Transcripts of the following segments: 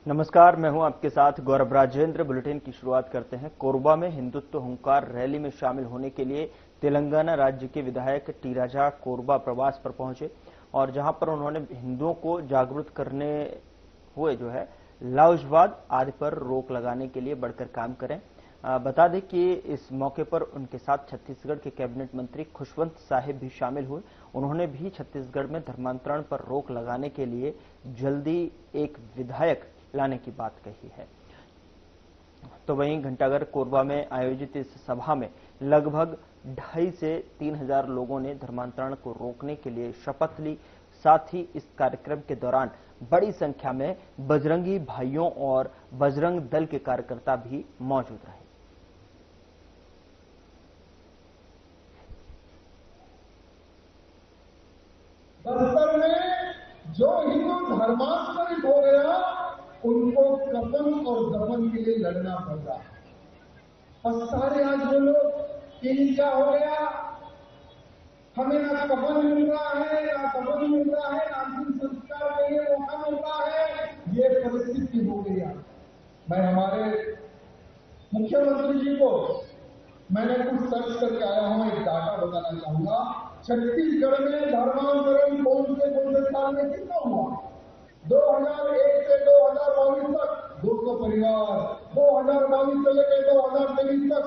नमस्कार, मैं हूं आपके साथ गौरव राजेंद्र। बुलेटिन की शुरुआत करते हैं। कोरबा में हिंदुत्व हुंकार रैली में शामिल होने के लिए तेलंगाना राज्य के विधायक टी राजा कोरबा प्रवास पर पहुंचे और जहां पर उन्होंने हिंदुओं को जागरूक करने हुए लाउजवाद आदि पर रोक लगाने के लिए बढ़कर काम करें। बता दें कि इस मौके पर उनके साथ छत्तीसगढ़ के कैबिनेट मंत्री खुशवंत साहिब भी शामिल हुए। उन्होंने भी छत्तीसगढ़ में धर्मांतरण पर रोक लगाने के लिए जल्दी एक विधायक लाने की बात कही है। तो वहीं घंटाघर कोरबा में आयोजित इस सभा में लगभग 2,500 से 3,000 लोगों ने धर्मांतरण को रोकने के लिए शपथ ली। साथ ही इस कार्यक्रम के दौरान बड़ी संख्या में बजरंगी भाइयों और बजरंग दल के कार्यकर्ता भी मौजूद रहे। बस्तर में जो हिंदू धर्मांतरित हो गया उनको कफन और दफन के लिए लड़ना पड़ रहा है। और सारे आज वो लोग क्या हो गया, हमें ना कफन मिल रहा है, ना दफन मिल रहा है, ना अंतिम संस्कार के लिए मौका मिल रहा है। ये परिस्थिति हो गई है। मैं हमारे मुख्यमंत्री जी को मैंने कुछ सर्च करके आया हूं, एक डाटा बताना चाहूंगा। छत्तीसगढ़ में धर्मांतरण कौन से साल में कितना हुआ? 2001 से 2022 तक 200 परिवार, 2022 से लेकर 2023 तक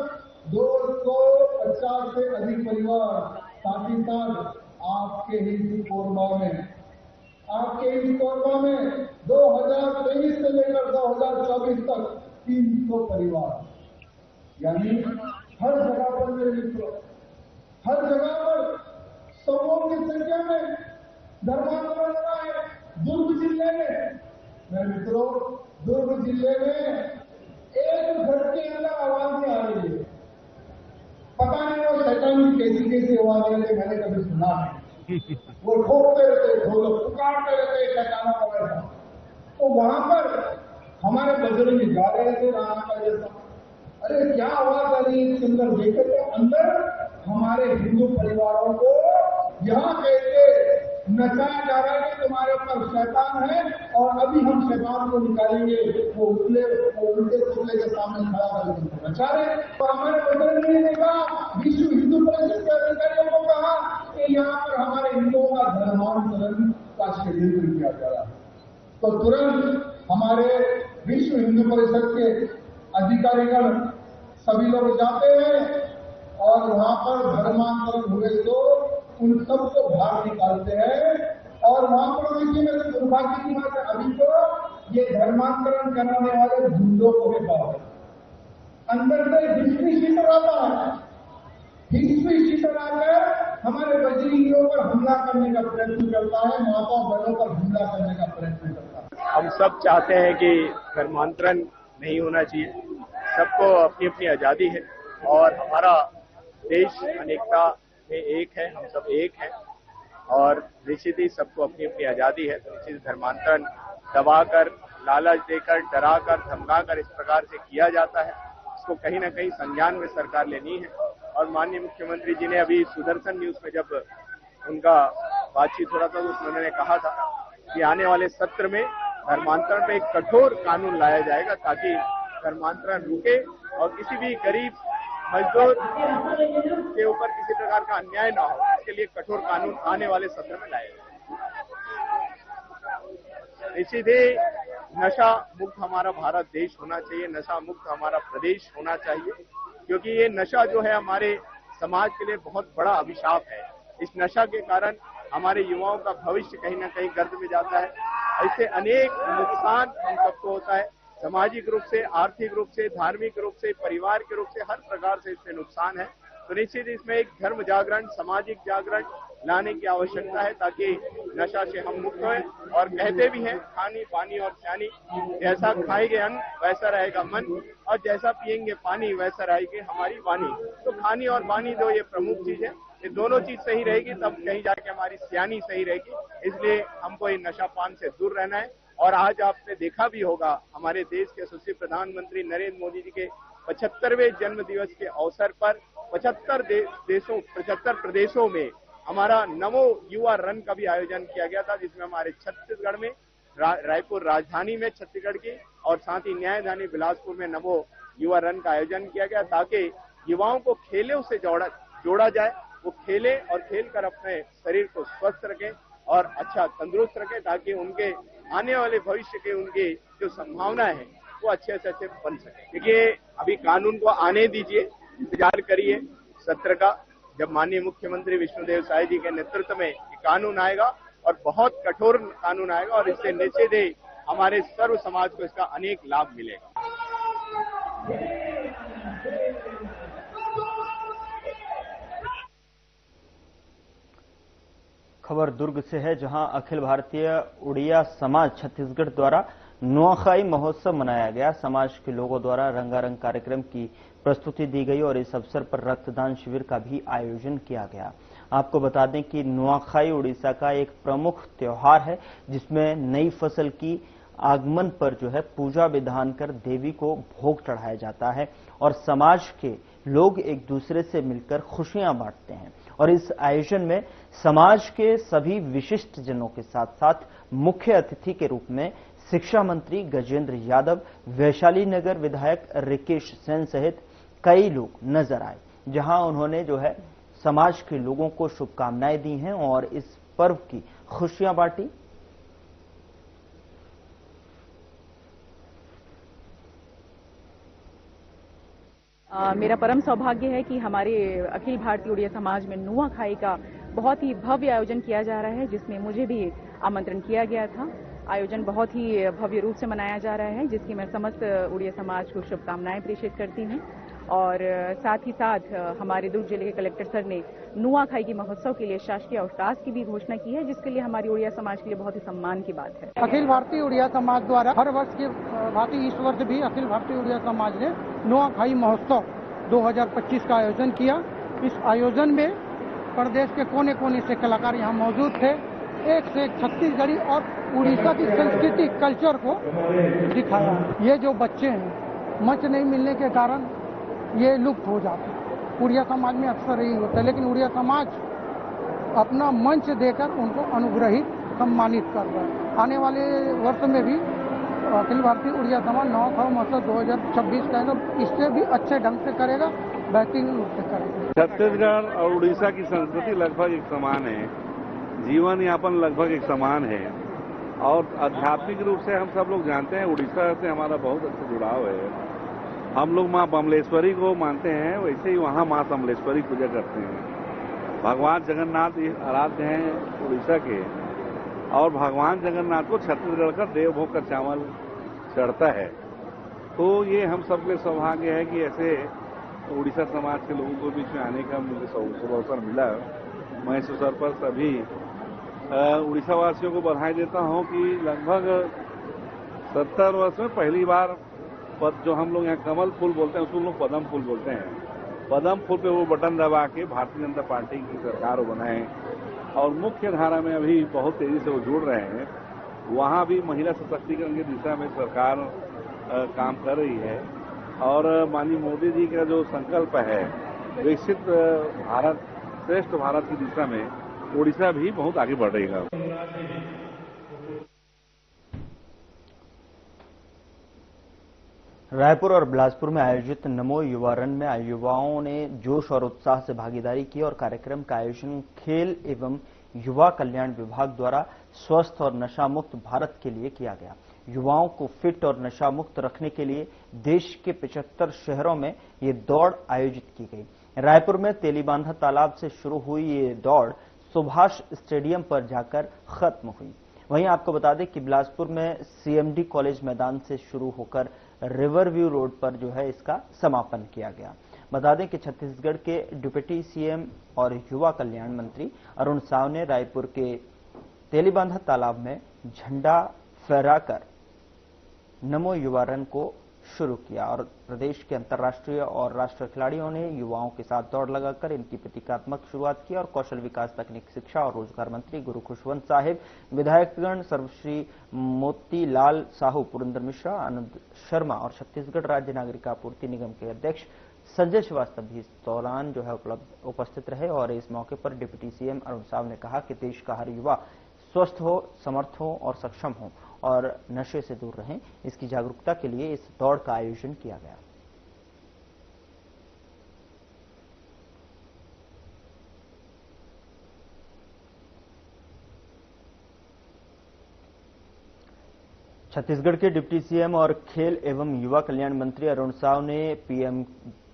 250 से अधिक परिवार। साथ ही साथ आपके हिंदू कोरबा में 2023 से लेकर 2024 तक 300 परिवार। यानी हर जगह पर मेरे मित्रों, हर जगह पर सौों की संख्या में धर्मांतरण हो रहा है। दुर्ग जिले में मेरे मित्रों, दुर्ग जिले में एक घर के अंदर आवाज आ रही है। पता नहीं वो शैतान कैसी आवाज है, मैंने कभी सुना नहीं। वो ठोकते रहते, ढोलक पुकारते रहते शैतानों का वैसा। तो वहां पर हमारे बजरंगी गा रहे थे राणा का जैसा। अरे क्या आवाज आ रही है, अंदर देखे तो अंदर हमारे हिंदू परिवारों को यहाँ कहते नचाया जा रहा है कि तुम्हारे ऊपर शैतान है और अभी हम शैतान को निकालेंगे। वो उल्टे पुतले के सामने खड़ा करके नचा रहे। तो हमारे बजरंगी ने कहा, विश्व हिंदू परिषद के अधिकारियों को कहा कि यहाँ पर हमारे हिंदुओं का धर्मांतरण का षड्यंत्र किया जा रहा है। तो तुरंत हमारे विश्व हिंदू परिषद के अधिकारीगण सभी लोग जाते हैं और वहां पर धर्मांतरण हुए तो उन सबको बाहर निकालते हैं। और वहां पर देखिए, मेरे दुर्भाग्य की बात है, अभी तो ये धर्मांतरण कराने वाले गुंडों को भी बात है। अंदर से हिस्ट्री शीटर आता है, हिस्ट्री शीटर आकर हमारे बजरंगियों पर हमला करने का प्रयत्न करता है, माता बहनों पर हमला करने का प्रयत्न करता है। हम सब चाहते हैं कि धर्मांतरण नहीं होना चाहिए। सबको अपनी अपनी आजादी है और हमारा देश अनेकता में एक है, हम सब एक हैं और निश्चित ही सबको अपनी अपनी आजादी है। तो निश्चित धर्मांतरण दबाकर, लालच देकर, डराकर, धमकाकर इस प्रकार से किया जाता है, इसको कहीं ना कहीं संज्ञान में सरकार लेनी है। और माननीय मुख्यमंत्री जी ने अभी सुदर्शन न्यूज में जब उनका बातचीत हो रहा था तो उन्होंने कहा था कि आने वाले सत्र में धर्मांतरण पे एक कठोर कानून लाया जाएगा ताकि धर्मांतरण रुके और किसी भी गरीब मजदूर के ऊपर किसी प्रकार का अन्याय ना हो। इसके लिए कठोर कानून आने वाले सत्र में लाया जाएगा। निश्चित ही नशा मुक्त हमारा भारत देश होना चाहिए, नशा मुक्त हमारा प्रदेश होना चाहिए, क्योंकि ये नशा जो है हमारे समाज के लिए बहुत बड़ा अभिशाप है। इस नशा के कारण हमारे युवाओं का भविष्य कहीं ना कहीं गर्द में जाता है। इससे अनेक नुकसान हम सबको होता है, सामाजिक रूप से, आर्थिक रूप से, धार्मिक रूप से, परिवार के रूप से, हर प्रकार से इसमें नुकसान है। तो निश्चित इसमें एक धर्म जागरण, सामाजिक जागरण लाने की आवश्यकता है ताकि नशा से हम मुक्त हों। और कहते भी हैं, खानी पानी और स्यानी, जैसा खाएंगे अन्न वैसा रहेगा मन और जैसा पिएंगे पानी वैसा रहेगी हमारी वाणी। तो खानी और वाणी दो ये प्रमुख चीज है, ये दोनों चीज सही रहेगी तब कहीं जाके हमारी स्यानी सही रहेगी। इसलिए हमको ये नशा पान से दूर रहना है। और आज आपने देखा भी होगा, हमारे देश के यशस्वी प्रधानमंत्री नरेंद्र मोदी जी के 75वें जन्म दिवस के अवसर पर 75 प्रदेशों में हमारा नमो युवा रन का भी आयोजन किया गया था, जिसमें हमारे छत्तीसगढ़ में रायपुर राजधानी में छत्तीसगढ़ की और साथ ही न्यायधानी बिलासपुर में नमो युवा रन का आयोजन किया गया, ताकि युवाओं को खेलों से जोड़ा जाए, वो खेले और खेलकर अपने शरीर को स्वस्थ रखें और अच्छा तंदुरुस्त रखें, ताकि उनके आने वाले भविष्य के उनकी जो संभावनाएं हैं वो अच्छे से अच्छे बन सके। देखिए, अभी कानून को आने दीजिए, इंतजार करिए सत्र का, जब माननीय मुख्यमंत्री विष्णुदेव साय जी के नेतृत्व में ये कानून आएगा और बहुत कठोर कानून आएगा और इससे निश्चित ही हमारे सर्व समाज को इसका अनेक लाभ मिलेगा। खबर दुर्ग से है, जहां अखिल भारतीय उड़िया समाज छत्तीसगढ़ द्वारा नुआखाई महोत्सव मनाया गया। समाज के लोगों द्वारा रंगारंग कार्यक्रम की प्रस्तुति दी गई और इस अवसर पर रक्तदान शिविर का भी आयोजन किया गया। आपको बता दें कि नुआखाई उड़ीसा का एक प्रमुख त्योहार है, जिसमें नई फसल की आगमन पर जो है पूजा विधान कर देवी को भोग चढ़ाया जाता है और समाज के लोग एक दूसरे से मिलकर खुशियां बांटते हैं। और इस आयोजन में समाज के सभी विशिष्ट जनों के साथ साथ मुख्य अतिथि के रूप में शिक्षा मंत्री गजेंद्र यादव, वैशाली नगर विधायक रिकेश सेन सहित कई लोग नजर आए, जहां उन्होंने जो है समाज के लोगों को शुभकामनाएं दी हैं और इस पर्व की खुशियां बांटी। मेरा परम सौभाग्य है कि हमारे अखिल भारतीय उड़िया समाज में नुआखाई का बहुत ही भव्य आयोजन किया जा रहा है, जिसमें मुझे भी आमंत्रण किया गया था। आयोजन बहुत ही भव्य रूप से मनाया जा रहा है, जिसकी मैं समस्त उड़िया समाज को शुभकामनाएं प्रेषित करती हूं। और साथ ही साथ हमारे दुर्ग जिले के कलेक्टर सर ने नुआखाई की महोत्सव के लिए शासकीय अवकाश की भी घोषणा की है, जिसके लिए हमारी उड़िया समाज के लिए बहुत ही सम्मान की बात है। अखिल भारतीय उड़िया समाज द्वारा हर वर्ष की भांति इस वर्ष भी अखिल भारतीय उड़िया समाज ने नुआखाई महोत्सव 2025 का आयोजन किया। इस आयोजन में प्रदेश के कोने कोने से कलाकार यहाँ मौजूद थे। एक से एक छत्तीसगढ़ी और उड़ीसा की संस्कृति कल्चर को दिखाया। ये जो बच्चे हैं, मंच नहीं मिलने के कारण ये लुप्त हो जाते हैं। उड़िया समाज में अक्सर यही होता है, लेकिन उड़िया समाज अपना मंच देकर उनको अनुग्रहित सम्मानित कर रहा है। आने वाले वर्ष में भी अखिल भारतीय उड़िया समाज नुआखाई महोत्सव 2026 का इससे भी अच्छे ढंग से करेगा, बेहतरीन रूप से करेगा। छत्तीसगढ़ और उड़ीसा की संस्कृति लगभग एक समान है, जीवन यापन लगभग एक समान है और आध्यात्मिक रूप से हम सब लोग जानते हैं उड़ीसा से हमारा बहुत अच्छा जुड़ाव है। हम लोग माँ बमलेश्वरी को मानते हैं, वैसे ही वहाँ माँ समलेश्वरी पूजा करते हैं। भगवान जगन्नाथ आराध्य हैं उड़ीसा के और भगवान जगन्नाथ को छत्तीसगढ़ का देवभोग का चावल चढ़ता है। तो ये हम सब के सौभाग्य है कि ऐसे उड़ीसा समाज के लोगों को बीच में आने का मुझे अवसर मिला। मैं इस अवसर पर सभी उड़ीसा वासियों को बधाई देता हूं कि लगभग 70 वर्ष में पहली बार जो हम लोग यहाँ कमल फूल बोलते हैं उसको लोग पद्म फूल बोलते हैं, पद्म फूल पे वो बटन दबा के भारतीय जनता पार्टी की सरकार बनाए और मुख्य धारा में अभी बहुत तेजी से वो जुड़ रहे हैं। वहाँ भी महिला सशक्तिकरण की दिशा में सरकार काम कर रही है और माननीय मोदी जी का जो संकल्प है विकसित भारत, श्रेष्ठ भारत की दिशा में उड़ीसा भी बहुत आगे बढ़ रही है। रायपुर और बिलासपुर में आयोजित नमो युवा रन में युवाओं ने जोश और उत्साह से भागीदारी की और कार्यक्रम का आयोजन खेल एवं युवा कल्याण विभाग द्वारा स्वस्थ और नशा मुक्त भारत के लिए किया गया। युवाओं को फिट और नशा मुक्त रखने के लिए देश के 75 शहरों में ये दौड़ आयोजित की गई। रायपुर में तेलीबांधा तालाब से शुरू हुई ये दौड़ सुभाष स्टेडियम पर जाकर खत्म हुई। वहीं आपको बता दें कि बिलासपुर में सीएमडी कॉलेज मैदान से शुरू होकर रिवर व्यू रोड पर जो है इसका समापन किया गया। बता दें कि छत्तीसगढ़ के डिप्टी सीएम और युवा कल्याण मंत्री अरुण साव ने रायपुर के तेलीबांधा तालाब में झंडा फहराकर नमो युवा रन को शुरू किया और प्रदेश के अंतर्राष्ट्रीय और राष्ट्रीय खिलाड़ियों ने युवाओं के साथ दौड़ लगाकर इनकी प्रतीकात्मक शुरुआत की और कौशल विकास, तकनीक शिक्षा और रोजगार मंत्री गुरु खुशवंत साहिब, विधायकगण सर्वश्री मोतीलाल साहू, पुरंदर मिश्रा, आनंद शर्मा और छत्तीसगढ़ राज्य नागरिक आपूर्ति निगम के अध्यक्ष संजय श्रीवास्तव भी इस दौरान जो है उपस्थित रहे। और इस मौके पर डिप्टी सीएम अरुण साव ने कहा कि देश का हर युवा स्वस्थ हो, समर्थ हो और सक्षम हो और नशे से दूर रहें, इसकी जागरूकता के लिए इस दौड़ का आयोजन किया गया। छत्तीसगढ़ के डिप्टी सीएम और खेल एवं युवा कल्याण मंत्री अरुण साव ने पीएम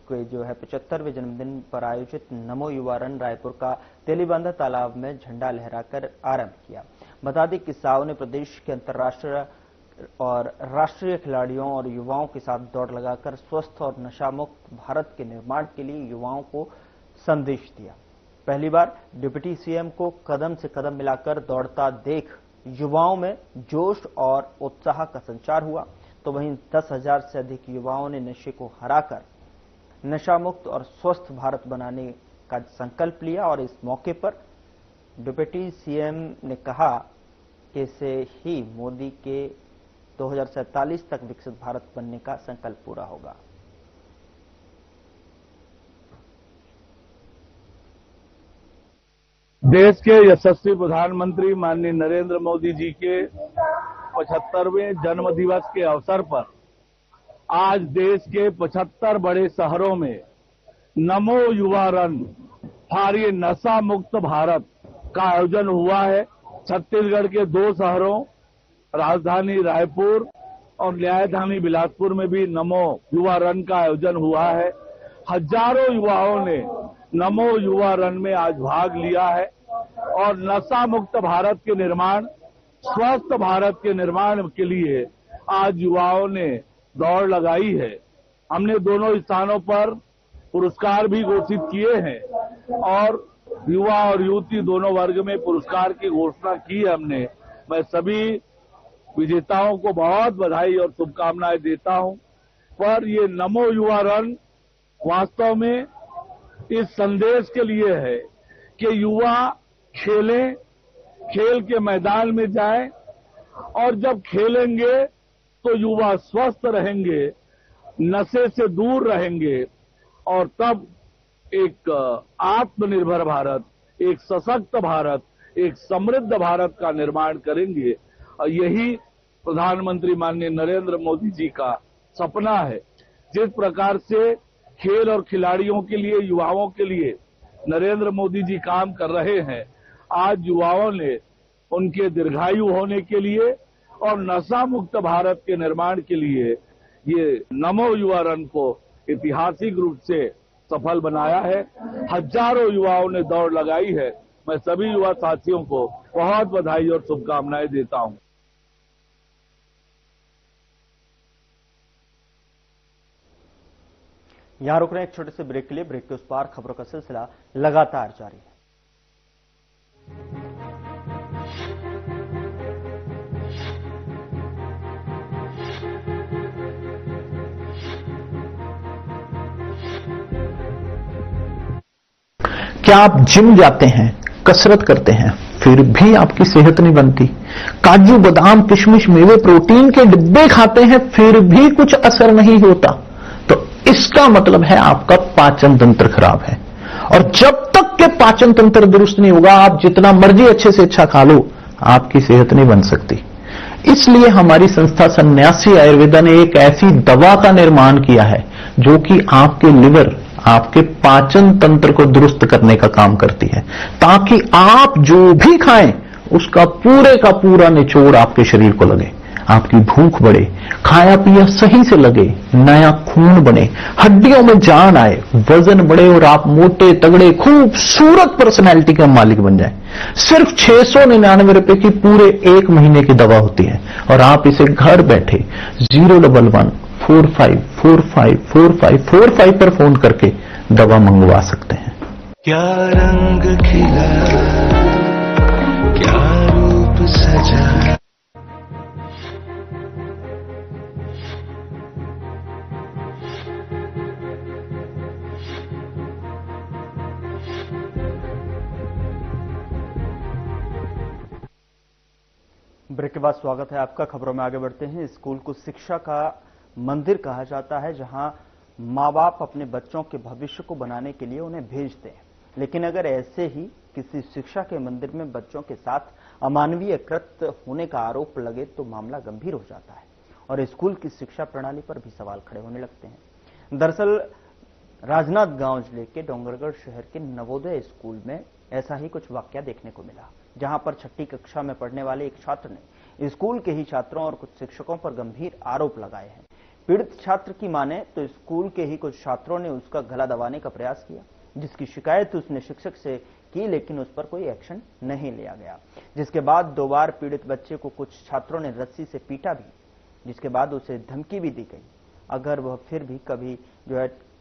के जो है 75वें जन्मदिन पर आयोजित नमो युवा रन रायपुर का तेलीबांधा तालाब में झंडा लहराकर आरंभ किया। बता दें कि साव ने प्रदेश के अंतर्राष्ट्रीय और राष्ट्रीय खिलाड़ियों और युवाओं के साथ दौड़ लगाकर स्वस्थ और नशामुक्त भारत के निर्माण के लिए युवाओं को संदेश दिया। पहली बार डिप्टी सीएम को कदम से कदम मिलाकर दौड़ता देख युवाओं में जोश और उत्साह का संचार हुआ, तो वहीं 10,000 से अधिक युवाओं ने नशे को हराकर नशामुक्त और स्वस्थ भारत बनाने का संकल्प लिया। और इस मौके पर डिप्टी सीएम ने कहा कि इससे ही मोदी के 2047 तक विकसित भारत बनने का संकल्प पूरा होगा। देश के यशस्वी प्रधानमंत्री माननीय नरेंद्र मोदी जी के 75वें जन्म दिवस के अवसर पर आज देश के 75 बड़े शहरों में नमो युवा रन फॉर ये नशा मुक्त भारत का आयोजन हुआ है। छत्तीसगढ़ के 2 शहरों राजधानी रायपुर और न्यायधानी बिलासपुर में भी नमो युवा रन का आयोजन हुआ है। हजारों युवाओं ने नमो युवा रन में आज भाग लिया है और नशा मुक्त भारत के निर्माण, स्वस्थ भारत के निर्माण के लिए आज युवाओं ने दौड़ लगाई है। हमने दोनों स्थानों पर पुरस्कार भी घोषित किए हैं और युवा और युवती दोनों वर्ग में पुरस्कार की घोषणा की है हमने। मैं सभी विजेताओं को बहुत बधाई और शुभकामनाएं देता हूं। पर ये नमो युवा रन वास्तव में इस संदेश के लिए है कि युवा खेलें, खेल के मैदान में जाएं और जब खेलेंगे तो युवा स्वस्थ रहेंगे, नशे से दूर रहेंगे और तब एक आत्मनिर्भर भारत, एक सशक्त भारत, एक समृद्ध भारत का निर्माण करेंगे। और यही प्रधानमंत्री माननीय नरेंद्र मोदी जी का सपना है। जिस प्रकार से खेल और खिलाड़ियों के लिए, युवाओं के लिए नरेंद्र मोदी जी काम कर रहे हैं, आज युवाओं ने उनके दीर्घायु होने के लिए और नशा मुक्त भारत के निर्माण के लिए ये नमो युवा रन को ऐतिहासिक रूप से सफल बनाया है। हजारों युवाओं ने दौड़ लगाई है। मैं सभी युवा साथियों को बहुत बधाई और शुभकामनाएं देता हूं। यहां रुक रहे हैं एक छोटे से ब्रेक के लिए। ब्रेक के उस पार खबरों का सिलसिला लगातार जारी है। क्या आप जिम जाते हैं, कसरत करते हैं, फिर भी आपकी सेहत नहीं बनती? काजू बादाम किशमिश मेवे प्रोटीन के डिब्बे खाते हैं फिर भी कुछ असर नहीं होता? तो इसका मतलब है आपका पाचन तंत्र खराब है। और जब तक के पाचन तंत्र दुरुस्त नहीं होगा, आप जितना मर्जी अच्छे से अच्छा खा लो, आपकी सेहत नहीं बन सकती। इसलिए हमारी संस्था सन्यासी आयुर्वेदा ने एक ऐसी दवा का निर्माण किया है जो कि आपके लिवर, आपके पाचन तंत्र को दुरुस्त करने का काम करती है, ताकि आप जो भी खाएं उसका पूरे का पूरा निचोड़ आपके शरीर को लगे, आपकी भूख बढ़े, खाया पिया सही से लगे, नया खून बने, हड्डियों में जान आए, वजन बढ़े और आप मोटे तगड़े खूबसूरत पर्सनैलिटी के मालिक बन जाएं। सिर्फ 699 रुपए की पूरे 1 महीने की दवा होती है और आप इसे घर बैठे 011-45454545 पर फोन करके दवा मंगवा सकते हैं। क्या रंग खिला, क्या रूप सजा। ब्रेक के बाद स्वागत है आपका। खबरों में आगे बढ़ते हैं। स्कूल को शिक्षा का मंदिर कहा जाता है, जहां माँ बाप अपने बच्चों के भविष्य को बनाने के लिए उन्हें भेजते हैं। लेकिन अगर ऐसे ही किसी शिक्षा के मंदिर में बच्चों के साथ अमानवीय कृत्य होने का आरोप लगे तो मामला गंभीर हो जाता है और स्कूल की शिक्षा प्रणाली पर भी सवाल खड़े होने लगते हैं। दरअसल राजनांदगांव जिले के डोंगरगढ़ शहर के नवोदय स्कूल में ऐसा ही कुछ वाकया देखने को मिला, जहां पर 6ठी कक्षा में पढ़ने वाले एक छात्र ने स्कूल के ही छात्रों और कुछ शिक्षकों पर गंभीर आरोप लगाए हैं। पीड़ित छात्र की माने तो स्कूल के ही कुछ छात्रों ने उसका गला दबाने का प्रयास किया, जिसकी शिकायत उसने शिक्षक से की, लेकिन उस पर कोई एक्शन नहीं लिया गया। जिसके बाद 2 बार पीड़ित बच्चे को कुछ छात्रों ने रस्सी से पीटा भी, जिसके बाद उसे धमकी भी दी गई अगर वह फिर भी कभी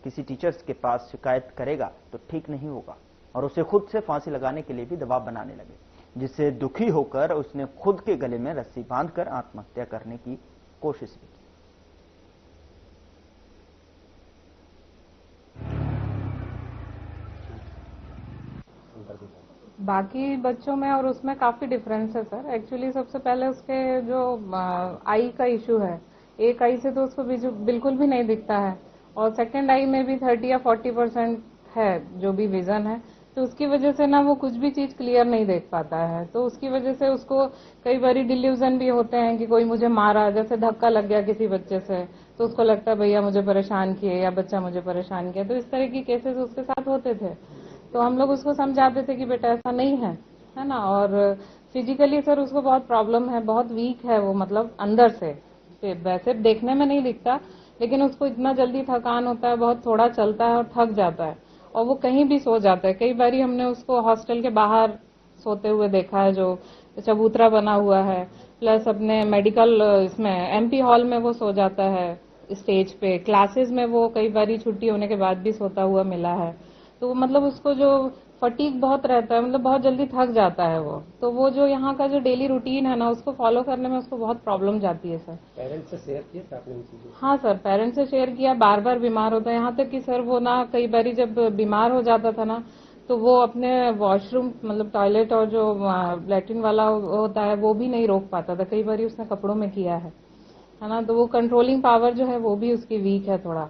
किसी टीचर्स के पास शिकायत करेगा तो ठीक नहीं होगा, और उसे खुद से फांसी लगाने के लिए भी दबाव बनाने लगे, जिससे दुखी होकर उसने खुद के गले में रस्सी बांधकर आत्महत्या करने की कोशिश भी की। बाकी बच्चों में और उसमें काफी डिफरेंस है सर। एक्चुअली सबसे पहले उसके जो आई का इशू है, एक आई से तो उसको बिल्कुल भी नहीं दिखता है, और सेकंड आई में भी 30 या 40% है जो भी विजन है, तो उसकी वजह से ना वो कुछ भी चीज क्लियर नहीं देख पाता है। तो उसकी वजह से उसको कई बारी डिल्यूजन भी होते हैं कि कोई मुझे मारा, जैसे धक्का लग गया किसी बच्चे से तो उसको लगता है भैया मुझे परेशान किए या बच्चा मुझे परेशान किया। तो इस तरह की केसेस उसके साथ होते थे। तो हम लोग उसको समझाते थे कि बेटा ऐसा नहीं है ना। और फिजिकली सर उसको बहुत प्रॉब्लम है, बहुत वीक है वो, मतलब अंदर से, वैसे देखने में नहीं दिखता, लेकिन उसको इतना जल्दी थकान होता है, बहुत थोड़ा चलता है और थक जाता है, और वो कहीं भी सो जाता है। कई बारी हमने उसको हॉस्टल के बाहर सोते हुए देखा है, जो चबूतरा बना हुआ है, प्लस अपने मेडिकल इसमें एमपी हॉल में वो सो जाता है, स्टेज पे, क्लासेस में वो कई बारी छुट्टी होने के बाद भी सोता हुआ मिला है। तो मतलब उसको जो फटीग बहुत रहता है, मतलब बहुत जल्दी थक जाता है वो। तो वो जो यहाँ का जो डेली रूटीन है ना, उसको फॉलो करने में उसको बहुत प्रॉब्लम जाती है सर। पेरेंट्स से शेयर किया था आपने चीजें? हाँ सर, पेरेंट्स से शेयर किया, बार बार बीमार होता है, यहाँ तक कि सर वो ना कई बारी जब बीमार हो जाता था ना, तो वो अपने वॉशरूम मतलब टॉयलेट और जो लैट्रिन वाला होता है वो भी नहीं रोक पाता था। कई बारी उसने कपड़ों में किया है ना। तो वो कंट्रोलिंग पावर जो है वो भी उसकी वीक है थोड़ा,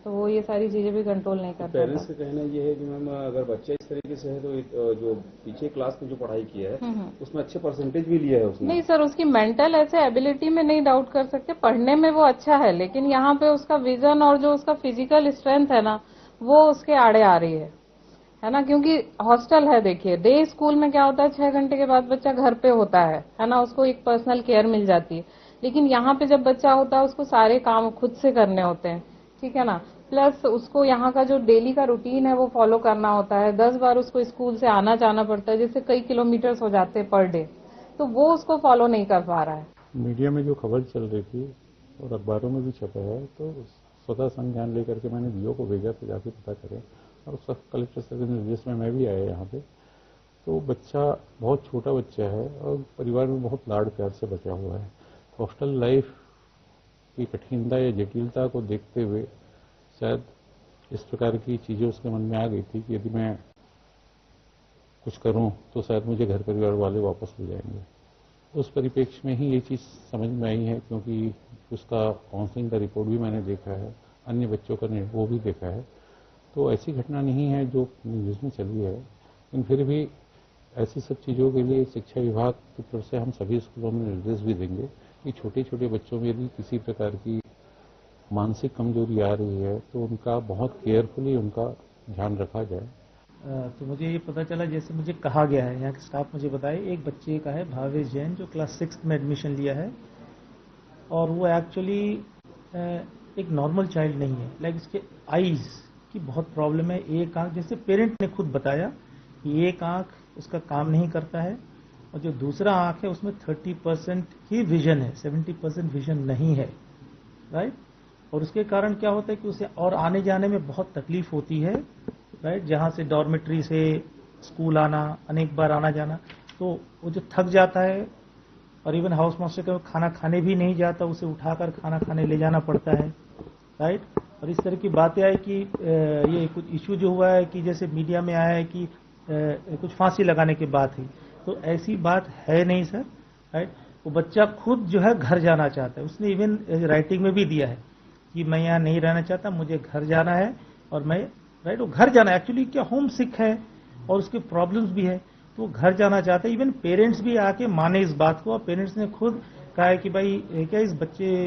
तो वो ये सारी चीजें भी कंट्रोल नहीं कर पाता। पेरेंट्स का कहना ये है कि मैम अगर बच्चा इस तरीके से है तो जो पीछे क्लास में जो पढ़ाई किया है उसमें अच्छे परसेंटेज भी लिया है उसने। नहीं सर, उसकी मेंटल ऐसे एबिलिटी में नहीं डाउट कर सकते, पढ़ने में वो अच्छा है, लेकिन यहाँ पे उसका विजन और जो उसका फिजिकल स्ट्रेंथ है ना, वो उसके आड़े आ रही है ना। क्योंकि हॉस्टल है, देखिए डे स्कूल में क्या होता है, 6 घंटे के बाद बच्चा घर पे होता है ना, उसको एक पर्सनल केयर मिल जाती है। लेकिन यहाँ पे जब बच्चा होता है उसको सारे काम खुद से करने होते हैं, ठीक है ना। प्लस उसको यहाँ का जो डेली का रूटीन है वो फॉलो करना होता है, 10 बार उसको स्कूल से आना जाना पड़ता है, जिससे कई किलोमीटर्स हो जाते हैं पर डे, तो वो उसको फॉलो नहीं कर पा रहा है। मीडिया में जो खबर चल रही थी और अखबारों में भी छपा है, तो स्वतः संज्ञान लेकर के मैंने डीओ को भेजा तो जाके पता करें, और सब कलेक्टर सर के निर्देश में मैं भी आया यहाँ पे। तो बच्चा बहुत छोटा बच्चा है और परिवार में बहुत लाड़ प्यार से बचा हुआ है। हॉस्टल लाइफ की कठिनता या जटिलता को देखते हुए शायद इस प्रकार की चीजें उसके मन में आ गई थी कि यदि मैं कुछ करूं तो शायद मुझे घर परिवार वाले वापस ले जाएंगे। उस परिप्रेक्ष्य में ही ये चीज समझ में आई है, क्योंकि उसका काउंसलिंग का रिपोर्ट भी मैंने देखा है, अन्य बच्चों का वो भी देखा है। तो ऐसी घटना नहीं है जो न्यूज में चली है, लेकिन फिर भी ऐसी सब चीज़ों के लिए शिक्षा विभाग की तरफ से हम सभी स्कूलों में निर्देश भी देंगे कि छोटे छोटे बच्चों में यदि किसी प्रकार की मानसिक कमजोरी आ रही है तो उनका बहुत केयरफुली उनका ध्यान रखा जाए। तो मुझे ये पता चला, जैसे मुझे कहा गया है, यहाँ के स्टाफ मुझे बताए, एक बच्चे का है भावेश जैन जो क्लास 6 में एडमिशन लिया है, और वो एक्चुअली एक नॉर्मल चाइल्ड नहीं है। लाइक इसके आईज की बहुत प्रॉब्लम है। एक आंख, जैसे पेरेंट ने खुद बताया कि एक आंख उसका काम नहीं करता है, और जो दूसरा आंख है उसमें 30% ही विजन है, 70% विजन नहीं है, राइट। और उसके कारण क्या होता है कि उसे और आने जाने में बहुत तकलीफ होती है, राइट। जहाँ से डॉर्मेट्री से स्कूल आना, अनेक बार आना जाना, तो वो जो थक जाता है, और इवन हाउस मास्टर का खाना खाने भी नहीं जाता, उसे उठाकर खाना खाने ले जाना पड़ता है, राइट। और इस तरह की बातें आई कि ये कुछ इशू जो हुआ है कि जैसे मीडिया में आया है कि कुछ फांसी लगाने की बात है, तो ऐसी बात है नहीं सर, राइट। वो बच्चा खुद जो है घर जाना चाहता है, उसने इवन राइटिंग में भी दिया है कि मैं यहाँ नहीं रहना चाहता, मुझे घर जाना है, और मैं, राइट, वो घर जाना है। एक्चुअली क्या होम सिक है और उसके प्रॉब्लम्स भी है, तो वो घर जाना चाहते हैं। इवन पेरेंट्स भी आके माने इस बात को, और पेरेंट्स ने खुद कहा है कि भाई क्या इस बच्चे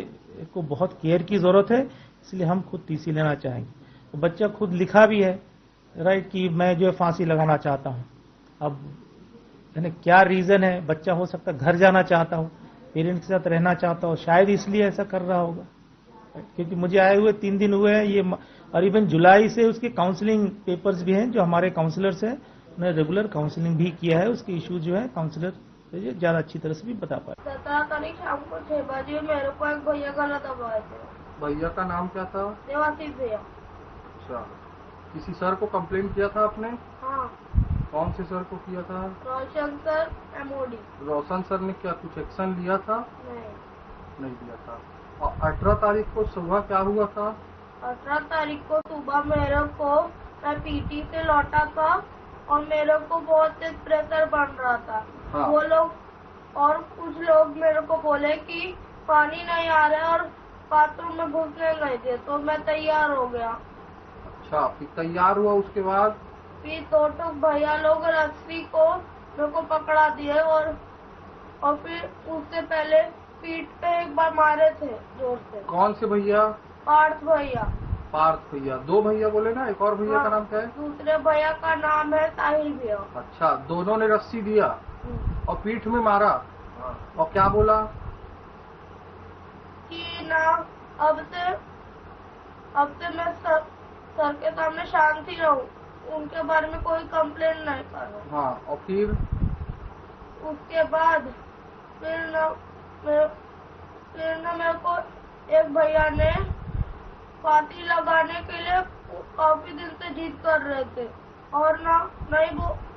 को बहुत केयर की जरूरत है, इसलिए हम खुद टीसी लेना चाहेंगे। तो बच्चा खुद लिखा भी है राइट कि मैं जो है फांसी लगाना चाहता हूँ। अब यानी क्या रीजन है, बच्चा हो सकता है घर जाना चाहता हो, पेरेंट्स के साथ रहना चाहता हो, शायद इसलिए ऐसा कर रहा होगा। क्योंकि मुझे आए हुए 3 दिन हुए हैं ये, और इवन जुलाई से उसके काउंसलिंग पेपर्स भी हैं, जो हमारे काउंसलर्स हैं उन्होंने रेगुलर काउंसलिंग भी किया है। उसके इश्यूज जो है काउंसलर ज्यादा अच्छी तरह से भी बता पाए। 17 तारीख शाम को 6 बजे मेरे को एक भैया गला दबाए थे। भैया का नाम क्या था? देवाशीष भैया। अच्छा, किसी सर को कंप्लेंट किया था आपने? हाँ। कौन से सर को किया था? रोशन सर, एमओडी। रोशन सर ने क्या कुछ एक्शन लिया था? नहीं लिया था। और 18 तारीख को सुबह क्या हुआ था? 18 तारीख को सुबह मेरे को, मैं पीटी से लौटा था और मेरे को बहुत तेज प्रेशर बन रहा था। हाँ। वो लोग और कुछ लोग मेरे को बोले कि पानी नहीं आ रहा है और बाथरूम में घुसने गए थे, तो मैं तैयार हो गया। अच्छा, फिर तैयार हुआ, उसके बाद फिर 2 भैया लोग रस्सी को मेरे को पकड़ा दिए और फिर उससे पहले पीठ पे एक बार मारे थे जोर से। कौन से भैया? पार्थ भैया। पार्थ भैया, 2 भैया बोले ना, एक और भैया का नाम क्या है? दूसरे भैया का नाम है साहिल भैया। अच्छा, दोनों ने रस्सी दिया और पीठ में मारा, और क्या बोला? कि ना अब से मैं सर के सामने शांति रहूं, उनके बारे में कोई कंप्लेन नहीं करूं। हाँ, और फिर उसके बाद फिर ना मेरे को एक भैया ने फांसी लगाने के लिए काफी दिन से जिद कर रहे थे, और ना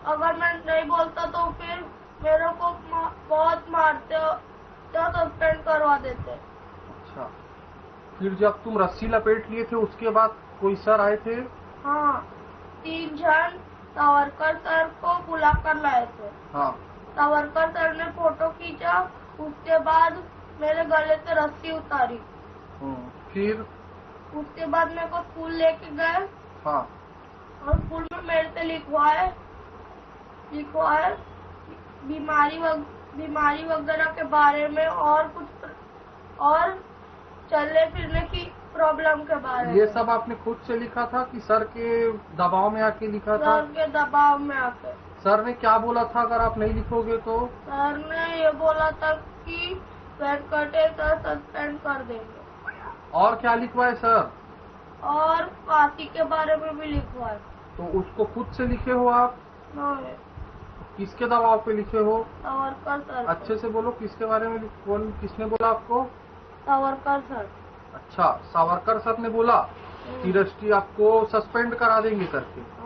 अगर मैं नहीं बोलता तो फिर मेरे को बहुत मारते तो सस्पेंड करवा देते। अच्छा, फिर जब तुम रस्सी लपेट लिए थे उसके बाद कोई सर आए थे? हाँ, 3 जन सावरकर सर को बुला कर लाए थे। हाँ। सावरकर सर ने फोटो खींचा, उसके बाद मेरे गले से रस्सी उतारी। फिर उसके बाद मेरे को स्कूल लेके गए। हाँ। और स्कूल में मेरे से लिखवाए बीमारी वगैरह के बारे में और कुछ, और चलने फिरने की प्रॉब्लम के बारे में। ये सब आपने खुद से लिखा था कि सर के दबाव में आके लिखा था? सर के दबाव में आके। सर ने क्या बोला था अगर आप नहीं लिखोगे तो? सर ने ये बोला था कि वेंकटेश सर सस्पेंड कर देंगे। और क्या लिखवाए सर? और फांसी के बारे में भी लिखवाए। तो उसको खुद से लिखे हो आप? नहीं। किसके दबाव पे लिखे हो? सावरकर सर। अच्छे से बोलो, किसके बारे में किसने बोला आपको? सावरकर सर। अच्छा, सावरकर सर ने बोला कि रजिस्ट्री आपको सस्पेंड करा देंगे करके।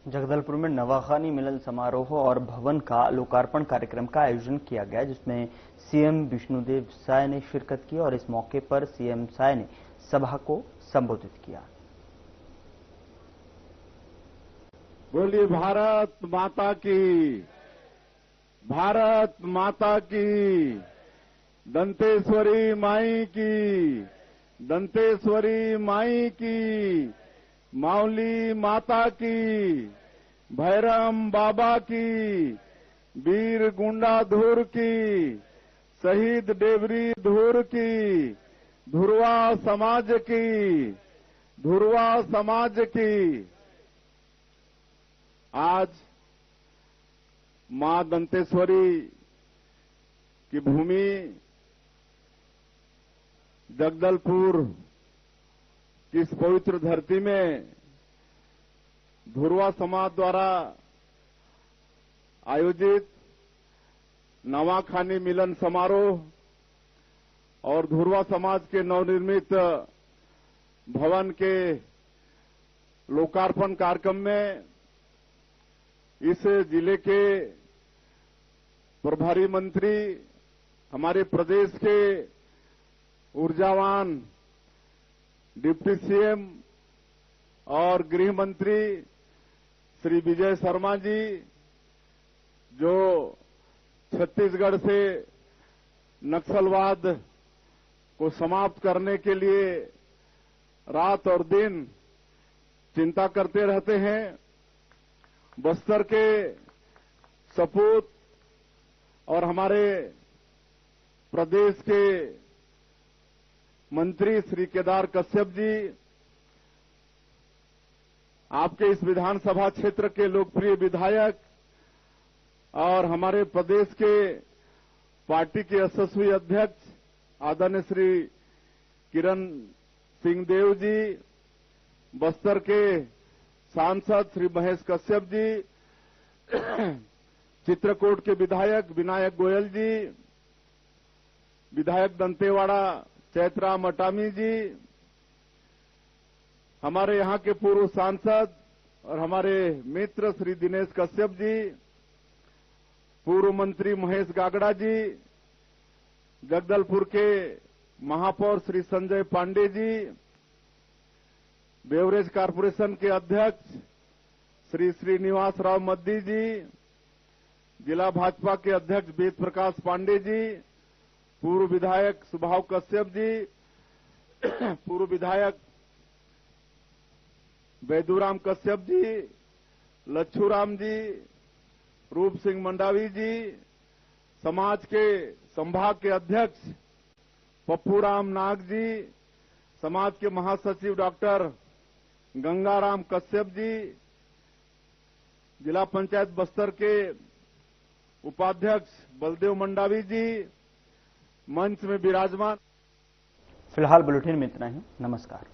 जगदलपुर में नवाखानी मिलन समारोह और भवन का लोकार्पण कार्यक्रम का आयोजन किया गया, जिसमें सीएम विष्णुदेव साय ने शिरकत की और इस मौके पर सीएम साय ने सभा को संबोधित किया। बोलिए भारत माता की, भारत माता की, दंतेश्वरी माई की, दंतेश्वरी माई की, माउली माता की, भैरम बाबा की, वीर गुंडाधुर की, शहीद डेवरी धुर की, धुरवा समाज की, धुरवा समाज की। आज मां दंतेश्वरी की भूमि जगदलपुर की इस पवित्र धरती में धुरवा समाज द्वारा आयोजित नवाखानी मिलन समारोह और धुरवा समाज के नवनिर्मित भवन के लोकार्पण कार्यक्रम में इस जिले के प्रभारी मंत्री, हमारे प्रदेश के ऊर्जावान डिप्टी सीएम और गृह मंत्री श्री विजय शर्मा जी, जो छत्तीसगढ़ से नक्सलवाद को समाप्त करने के लिए रात और दिन चिंता करते रहते हैं। बस्तर के सपूत और हमारे प्रदेश के मंत्री श्री केदार कश्यप जी, आपके इस विधानसभा क्षेत्र के लोकप्रिय विधायक और हमारे प्रदेश के पार्टी के यशस्वी अध्यक्ष आदरणीय श्री किरण सिंह देव जी, बस्तर के सांसद श्री महेश कश्यप जी, चित्रकूट के विधायक विनायक गोयल जी, विधायक दंतेवाड़ा चैतराम अटामी जी, हमारे यहां के पूर्व सांसद और हमारे मित्र श्री दिनेश कश्यप जी, पूर्व मंत्री महेश गागड़ा जी, जगदलपुर के महापौर श्री संजय पांडे जी, बेवरेज कारपोरेशन के अध्यक्ष श्री श्रीनिवास राव मद्दी जी, जिला भाजपा के अध्यक्ष वेद प्रकाश पांडे जी, पूर्व विधायक सुभाव कश्यप जी, पूर्व विधायक बैदूराम कश्यप जी, लच्छूराम जी, रूप सिंह मंडावी जी, समाज के संभाग के अध्यक्ष पप्पूराम नाग जी, समाज के महासचिव डॉक्टर गंगाराम कश्यप जी, जिला पंचायत बस्तर के उपाध्यक्ष बलदेव मंडावी जी मंच में विराजमान। फिलहाल बुलेटिन में इतना ही। नमस्कार।